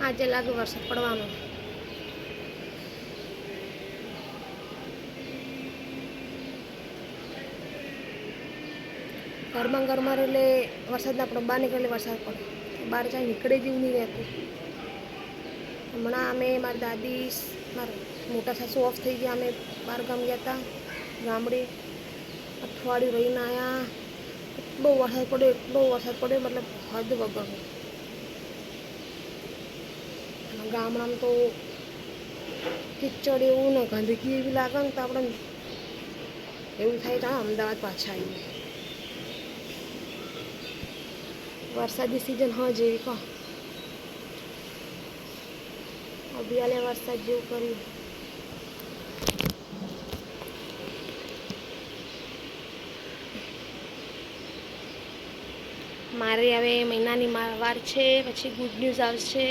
આજે લાગે વરસાદ પડવાનો. ઘરમાં ઘરમાં એટલે વરસાદ ના પડે, બહાર નીકળે વરસાદ પડે. બહાર ચાહે નીકળે જેવું નહીં રહેતું. હમણાં અમે મારી દાદી મારા મોટા સાસુ ઓફ થઈ ગયા, અમે બહાર ગામ ગયા હતા ગામડે. અઠવાડિયું રહીને આવ્યા. એટલો વરસાદ પડ્યો મતલબ હદ વગર. ગામડામાં તો કિચડ એવું ને ગંદકી એવી લાગે ને તો આપણે એવું થાય તો અમદાવાદ પાછા આવીએ. વરસાદી સિઝન હા જેવી કહો અભિયાલે વરસાદ જેવું કર્યું. મારે હવે મહિનાની વાર છે, પછી ગુડ ન્યૂઝ આવશે.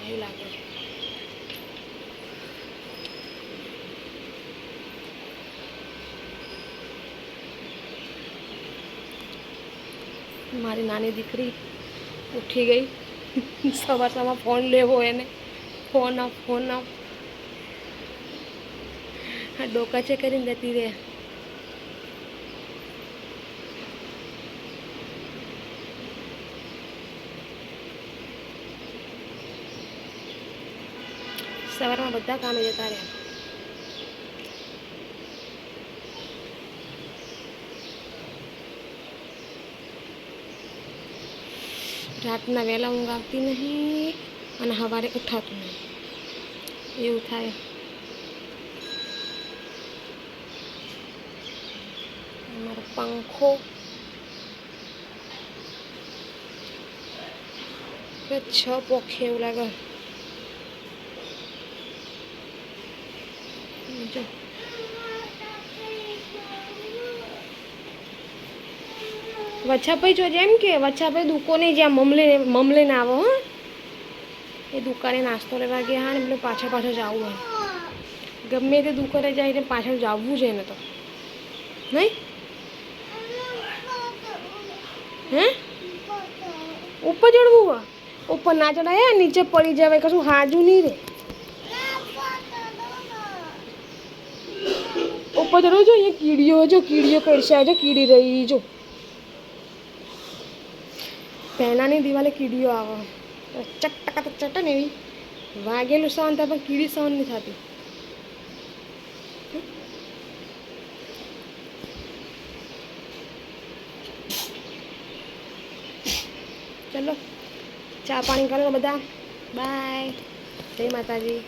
એવું લાગે મારી નાની દીકરી ઉઠી ગઈ. સવારમાં ફોન લેવો એને, ફોન આપ. ડોકા છે કરીને જતી રહે. સવારમાં બધા કામે જતા રહ્યા. રાતના વહેલા ઊંઘ આવતી નહીં અને સવારે ઉઠાતું નહીં, એવું થાય. મારો પંખો છ પોખે એવું લાગે. વચ્છાભાઈ જોજે એમ કે વચ્છાભાઈ દુકાને જ્યાં મમલે ને આવો. હા, એ દુકાને નાસ્તો લેવા ગયા હા ને એટલે પાછળ જવું હોય. ગમે તે દુકાને જાય ને પાછળ જવું છે ને તો નહીં. હે ઉપર ચડવું હોય? ઉપર ના ચડાય, નીચે પડી જવાય, કશું હાજુ નહીં રે. ઉપર ચડવું જો, અહીંયા કીડીઓ કરશે. જો કીડી રહી જો, પહેલાની દિવાલે કીડીઓ આવે, ચટે ને એવી વાગેલું સહન થાય પણ કીડી સહન નહીં થતી. ચલો ચા પાણી કરો બધા. બાય. જય માતાજી.